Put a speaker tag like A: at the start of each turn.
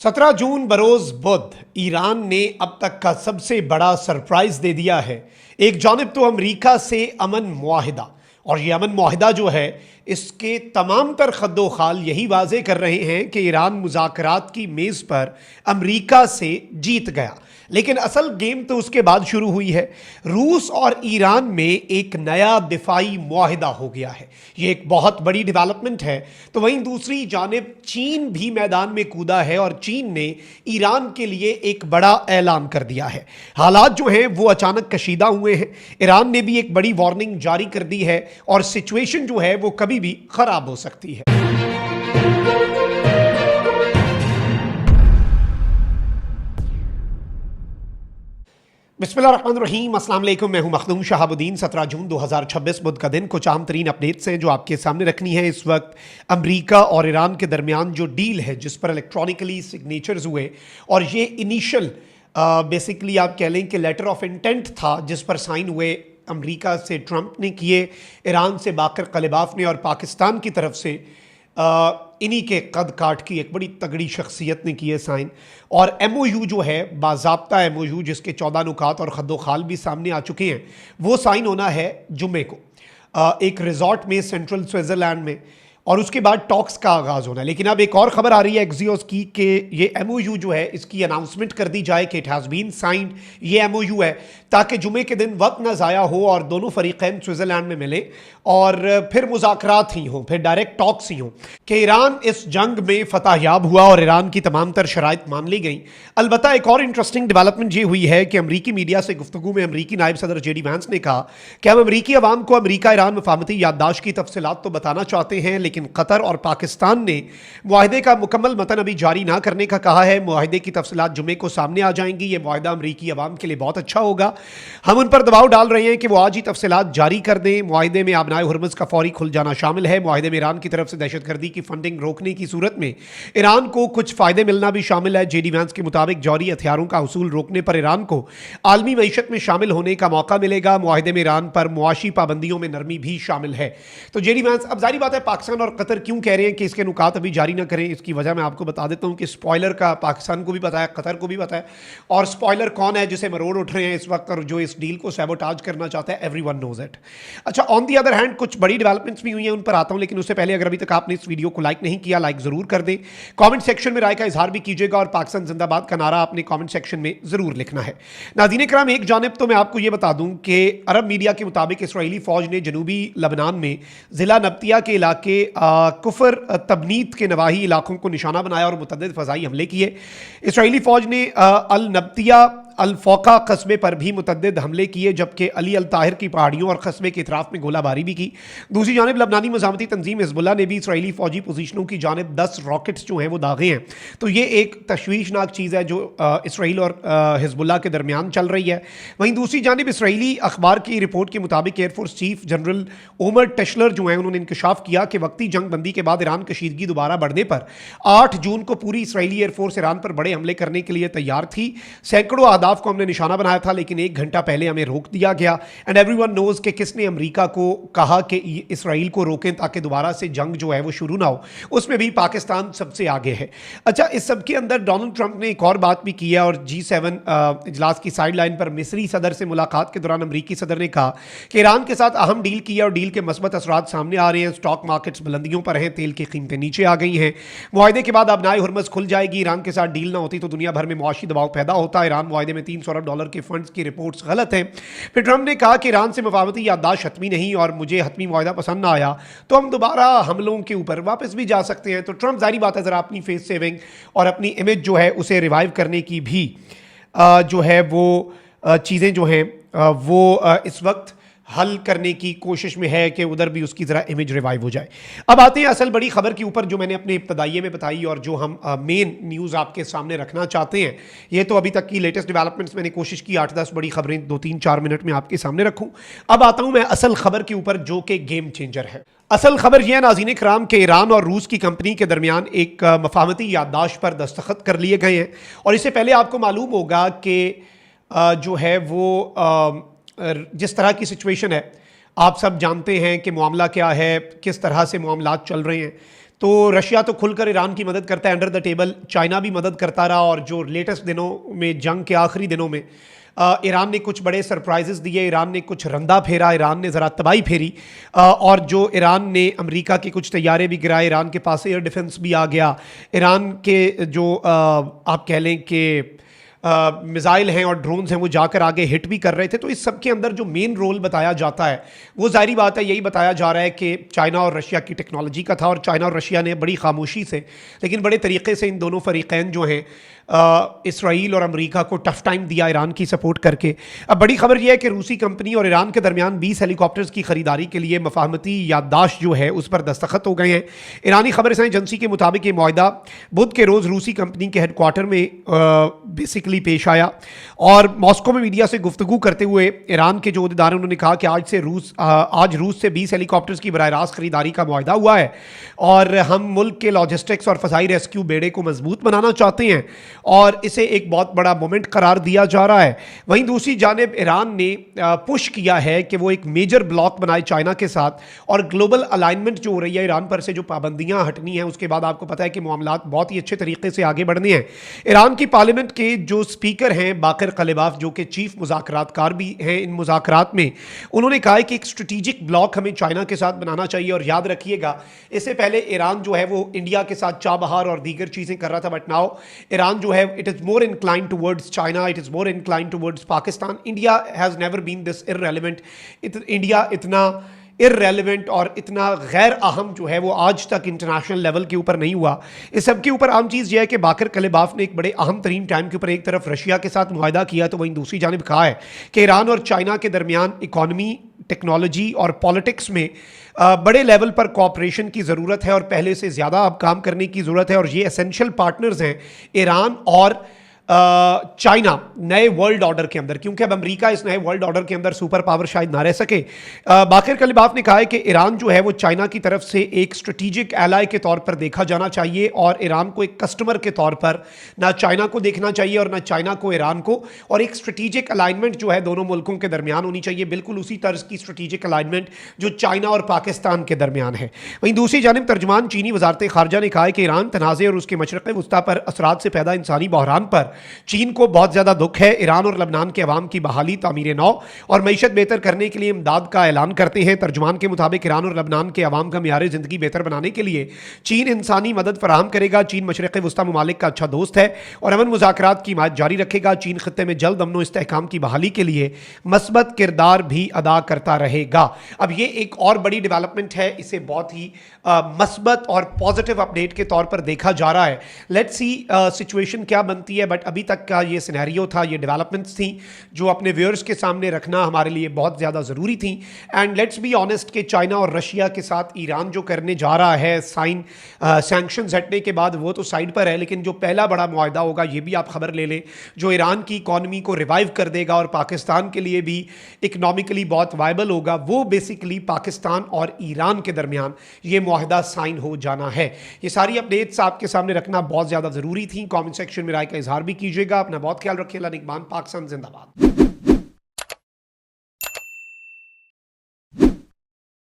A: 17 जून बरोज बुध Iran ने अब तक का सबसे बड़ा सरप्राइज दे दिया है। एक जानिब तो अमेरिका से अमन मुआहिदा, और ये अमन मुआहिदा जो है इसके तमाम तर खद्दो खाल यही वाजे कर रहे हैं कि ईरान मुज़ाकरात की मेज़ पर अमेरिका से जीत गया। लेकिन असल गेम तो उसके बाद शुरू हुई है। रूस और ईरान में एक नया दिफाई मुआहिदा हो गया है। ये एक बहुत बड़ी डेवलपमेंट है। तो वहीं दूसरी जानिब चीन भी मैदान में कूदा है और चीन ने ईरान के लिए एक बड़ा ऐलान कर दिया है। हालात जो हैं वो अचानक कशीदा हुए हैं। ईरान ने भी एक बड़ी वार्निंग जारी कर दी है और सिचुएशन जो है वो कभी भी खराब हो सकती है। बिस्मिल्लाहिर्रहमानिर्रहीम, अस्सलाम वालेकुम। मैं हूं मखदूम शहाबुद्दीन। 17 जून 2026 बुध का दिन। कुछ आम तरीन अपडेट्स हैं जो आपके सामने रखनी है। इस वक्त अमेरिका और ईरान के दरमियान जो डील है जिस पर इलेक्ट्रॉनिकली सिग्नेचर्स हुए, और ये इनिशियल बेसिकली आप कह लें कि लेटर ऑफ इंटेंट था जिस पर साइन हुए। अमेरिका से ट्रंप ने किए, ईरान से बाकर कलिबाफ ने, और पाकिस्तान की तरफ से इन्हीं के कद काट की एक बड़ी तगड़ी शख्सियत ने किए साइन। और MOU जो है बाज़ाब्ता MOU जिसके 14 नुकात और खद्दो खाल भी सामने आ चुके हैं, वो साइन होना है जुमे को एक रिजॉर्ट में सेंट्रल स्विट्ज़रलैंड में, और उसके बाद टॉक्स का आगाज़ होना है। लेकिन अब एक और ख़बर आ रही है एक्सियोस की कि ये MOU जो है इसकी अनाउंसमेंट कर दी जाए कि इट हैज़ बीन साइंड। ये MOU है ताकि जुमे के दिन वक्त ना ज़ाया हो और दोनों फरीक़ैन स्विट्ज़रलैंड में मिले और फिर मुज़ाकरात ही हों, फिर डायरेक्ट टॉक्स ही हों कि ईरान इस जंग में फतहयाब हुआ और ईरान की तमाम तर शराइत मान ली गई। अलबत्ता एक और इंटरेस्टिंग डेवलपमेंट ये हुई है कि अमरीकी मीडिया से गुफ्तगू में अमरीकी नायब सदर JD वैंस ने कहा कि हम अमरीकी अवाम को अमरीका ईरान मफाहमती याददाश्त की तफसीलात तो बताना चाहते हैं, लेकिन कतर और पाकिस्तान ने मुआहिदे का मुकम्मल मतन अभी जारी ना करने का कहा है। मुआहिदे की तफसीलात जुमे को सामने आ जाएंगी। ये मुआहिदा अमरीकी अवाम के लिए बहुत अच्छा होगा। हम उन पर दबाव डाल रहे हैं कि वो आज ही तफसीलात जारी कर दें। मुआहिदे में आबनाए हुर्मुज़ का फौरी खुल जाना शामिल है। मुआहिदे में ईरान की तरफ से दहशतगर्दी की फंडिंग रोकने की सूरत में ईरान को कुछ फ़ायदे मिलना भी शामिल है। JD वैंस के मुताबिक जौहरी हथियारों का हसूल रोकने पर ईरान को आलमी मईशत में शामिल होने का मौका मिलेगा। मुआहिदे में ईरान पर मुआशी पाबंदियों में नरमी भी शामिल है। तो JD वैंस, अब जारी बात है पाकिस्तान और कतर क्यों कह रहे हैं कि इसके नुकात अभी जारी ना करें, इसकी वजह मैं आपको बता देता हूं कि स्पॉइलर का पाकिस्तान को भी पता है, कतर को भी पता है, और स्पॉइलर कौन है जिसे मरोड़ उठ रहे हैं इस वक्त और जो इस डील को सैबोटाज करना चाहता है। Everyone knows it. अच्छा, ऑन दी अदर हैंड कुछ बड़ी डेवलपमेंट्स भी हुई हैं, उन पर आता हूं, लेकिन उससे पहले अगर अभी तक आपने इस वीडियो को लाइक नहीं किया, लाइक जरूर कर दें। कमेंट सेक्शन में राय का इजहार भी कीजिएगा और पाकिस्तान जिंदाबाद का नारा आपने कमेंट सेक्शन में जरूर लिखना है। नाज़रीन इकराम, एक जानिब तो मैं आपको यह बता दूं कि अरब मीडिया के मुताबिक इसराइली फौज ने जनूबी लबनान में जिला नब्तिया के इलाके कुफर तबनीत के नवाही इलाकों को निशाना बनाया और मुतअद्दिद फ़ज़ाई हमले किए। इसराइली फौज ने अल नब्तिया अल फ़ौका कस्बे पर भी मुतअद्दिद हमले किए, जबकि अली अल ताहिर की पहाड़ियों और कस्बे के इतराफ़ में गोलाबारी भी की। दूसरी जानिब लबनानी मज़ामती तंजीम हिज़्बुल्लाह ने भी इसराइली फ़ौजी पोजीशनों की जानिब 10 रॉकेट्स जो हैं वो दागे हैं। तो ये एक तशवीशनाक चीज़ है जो इसराइल और हिज़्बुल्लाह के दरमियान चल रही है। वहीं दूसरी जानिब इसराइली अखबार की रिपोर्ट के मुताबिक एयरफोर्स चीफ जनरल ओमर टशलर जो हैं उन्होंने इंकशाफ किया कि वक्ती जंग बंदी के बाद ईरान कशीदगी दोबारा बढ़ने पर 8 जून को पूरी इसराइली एयरफोर्स ईरान पर बड़े हमले करने के लिए तैयार थी। सैकड़ों अहदाफ को हमने निशाना बनाया था, लेकिन 1 घंटा पहले हमें रोक दिया गया। एंड एवरीवन नोज कि किसने अमेरिका को कहा कि इसराइल को रोकें ताकि दोबारा से जंग जो है वो शुरू ना हो। उसमें भी पाकिस्तान सबसे आगे है। अच्छा, इस सब के अंदर डोनाल्ड ट्रंप ने एक और बात भी की है, और G7 इजलास की साइड लाइन पर मिस्री सदर से मुलाकात के दौरान अमरीकी सदर ने कहा कि ईरान के साथ अहम डील की है और डील के मस्बत असरात सामने आ रहे हैं। स्टॉक मार्केट्स बुलंदियों पर हैं, तेल की कीमतें नीचे आ गई हैं। मुआहिदे के बाद आबनाए हुर्मुज़ खुल जाएगी। ईरान के साथ डील ना होती तो दुनिया भर में मुआशी दबाव पैदा होता। ईरान मुआहिदे में $300 अरब के फंड्स की रिपोर्ट्स गलत हैं। फिर ट्रंप ने कहा कि ईरान से मफाहमती याददाश्त हतमी नहीं और मुझे हतमी मुआहिदा पसंद ना आया तो हम दोबारा हमलों के ऊपर वापस भी जा सकते हैं। तो ट्रंप जारी बात है ज़रा अपनी फेस सेविंग और अपनी इमेज जो है उसे रिवाइव करने की भी जो है वो चीज़ें जो हैं वो इस वक्त हल करने की कोशिश में है कि उधर भी उसकी ज़रा इमेज रिवाइव हो जाए। अब आते हैं असल बड़ी खबर के ऊपर जो मैंने अपने इब्तदाइये में बताई और जो हम मेन न्यूज़ आपके सामने रखना चाहते हैं। ये तो अभी तक की लेटेस्ट डेवलपमेंट्स मैंने कोशिश की 8-10 बड़ी खबरें 2-3-4 मिनट में आपके सामने रखूं। अब आता हूं मैं असल खबर के ऊपर जो कि गेम चेंजर है। असल खबर यह है नाज़रीन इकराम के ईरान और रूस की कंपनी के दरमियान एक मफाहमती याददाश्त पर दस्तखत कर लिए गए हैं। और इससे पहले आपको मालूम होगा कि जो है वो जिस तरह की सिचुएशन है आप सब जानते हैं कि मामला क्या है, किस तरह से मामलात चल रहे हैं। तो रशिया तो खुलकर ईरान की मदद करता है अंडर द टेबल, चाइना भी मदद करता रहा, और जो लेटेस्ट दिनों में, जंग के आखिरी दिनों में, ईरान ने कुछ बड़े सरप्राइजेस दिए, ईरान ने कुछ रंदा फेरा, ईरान ने ज़रा तबाही फेरी, और जो ईरान ने अमेरिका के कुछ तैयारे भी गिराए, ईरान के पास एयर डिफेंस भी आ गया, ईरान के जो आप कह लें कि मिसाइल हैं और ड्रोन्स हैं वो जाकर आगे हिट भी कर रहे थे। तो इस सब के अंदर जो मेन रोल बताया जाता है वो जाहिर बात है यही बताया जा रहा है कि चाइना और रशिया की टेक्नोलॉजी का था, और चाइना और रशिया ने बड़ी खामोशी से लेकिन बड़े तरीके से इन दोनों फरीकैन जो हैं इसराइल और अमेरिका को टफ टाइम दिया ईरान की सपोर्ट करके। अब बड़ी खबर यह है कि रूसी कंपनी और ईरान के दरमियान 20 हेलीकॉप्टर्स की खरीदारी के लिए मफाहमती याददाश्त जो है उस पर दस्तखत हो गए हैं। ईरानी खबर रसानी एजेंसी के मुताबिक ये मुआहदा बुध के रोज़ रूसी कंपनी के हेडक्वार्टर में बेसिकली पेश आया, और मॉस्को में मीडिया से गुफ्तगू करते हुए ईरान के जो अहदेदार हैं उन्होंने कहा कि आज रूस से 20 हेलीकॉप्टर्स की बराह रास्त खरीदारी का मुआहदा हुआ है, और हम मुल्क के लॉजिस्टिक्स और फसाई रेस्क्यू बेड़े को मजबूत बनाना चाहते हैं, और इसे एक बहुत बड़ा मोमेंट करार दिया जा रहा है। वहीं दूसरी जानिब ईरान ने पुश किया है कि वो एक मेजर ब्लॉक बनाए चाइना के साथ, और ग्लोबल अलाइनमेंट जो हो रही है ईरान पर से जो पाबंदियां हटनी हैं उसके बाद आपको पता है कि मामलात बहुत ही अच्छे तरीके से आगे बढ़ने हैं। ईरान की पार्लियामेंट के जो स्पीकर हैं बाकर कलेबाफ, जो कि चीफ मुज़ाकरातकार भी हैं इन मुज़ाकरात में, उन्होंने कहा है कि एक स्ट्रेटेजिक ब्लॉक हमें चाइना के साथ बनाना चाहिए। और याद रखिएगा इससे पहले ईरान जो है वो इंडिया के साथ चाबहार और दीगर चीज़ें कर रहा था, बट नाउ ईरान जो है it is more inclined towards China, it is more inclined towards Pakistan. India has never been this irrelevant. India इतना इररेलेवेंट और इतना गैर अहम जो है वो आज तक इंटरनेशनल लेवल के ऊपर नहीं हुआ। इस सब के ऊपर आम चीज़ यह है कि बाकर कलेबाफ ने एक बड़े अहम तरीन टाइम के ऊपर एक तरफ रशिया के साथ मुआहदा किया, तो वहीं दूसरी जानिब कहा है कि ईरान और चाइना के दरमियान इकॉनमी, टेक्नोलॉजी और पॉलिटिक्स में बड़े लेवल पर कोऑपरेशन की ज़रूरत है, और पहले से ज़्यादा अब काम करने की ज़रूरत है, और ये एसेंशियल पार्टनर्स हैं ईरान और चाइना नए वर्ल्ड ऑर्डर के अंदर, क्योंकि अब अमेरिका इस नए वर्ल्ड ऑर्डर के अंदर सुपर पावर शायद ना रह सके। बाकर कलिबाफ ने कहा है कि ईरान जो है वो चाइना की तरफ से एक स्ट्रेटेजिक एलाय के तौर पर देखा जाना चाहिए, और ईरान को एक कस्टमर के तौर पर ना चाइना को देखना चाहिए और ना चाइना को ईरान को, और एक स्ट्रेटेजिक अलाइनमेंट जो है दोनों मुल्कों के दरमियान होनी चाहिए, बिल्कुल उसी तर्ज की स्ट्रेटेजिक अलाइनमेंट जो चाइना और पाकिस्तान के दरमियान है। वहीं दूसरी जानिब तर्जुमान चीनी वजारत खारजा ने कहा है कि ईरान तनाज़े और उसके मशरक़ वस्ता पर असरात से पैदा इंसानी बहरान पर चीन को बहुत ज़्यादा दुख है। ईरान और लबनान के अवाम की बहाली, तामीर नौ और मईशत बेहतर करने के लिए इमदाद का ऐलान करते हैं। तर्जुमान के मुताबिक ईरान और लबनान के अवाम का मियार ज़िंदगी बेहतर बनाने के लिए चीन इंसानी मदद फराहम करेगा। चीन मशरक़ वस्ता ममालिक का अच्छा दोस्त है और अमन मुज़ाकरात की हिमायत जारी रखेगा। चीन खत्ते में जल्द अमन इस्तेहकाम की बहाली के लिए मस्बत किरदार भी अदा करता रहेगा। अब ये एक और बड़ी डेवलपमेंट है, इसे बहुत ही मस्बत और पॉजिटिव अपडेट के तौर पर देखा जा रहा है। लेट्स सी सिचुएशन क्या बनती है, बट अभी तक का ये सिनेरियो था, ये डेवलपमेंट्स थी जो अपने व्यूअर्स के सामने रखना हमारे लिए बहुत ज़्यादा ज़रूरी थी। एंड लेट्स बी ऑनेस्ट कि चाइना और रशिया के साथ ईरान जो करने जा रहा है साइन सैंक्शंस हटने के बाद, वो तो साइड पर है, लेकिन जो पहला बड़ा मुआहदा होगा ये भी आप खबर ले लें, जो ईरान की इकॉनमी को रिवाइव कर देगा और पाकिस्तान के लिए भी इकनॉमिकली बहुत वायबल होगा, वो बेसिकली पाकिस्तान और ईरान के दरमियान ये मुआहदा साइन हो जाना है। ये सारी अपडेट्स आपके सामने रखना बहुत ज़्यादा ज़रूरी थी। कमेंट सेक्शन में राय का इजहार भी कीजिएगा। अपना बहुत ख्याल रखिए। निगमान पाकिस्तान जिंदाबाद।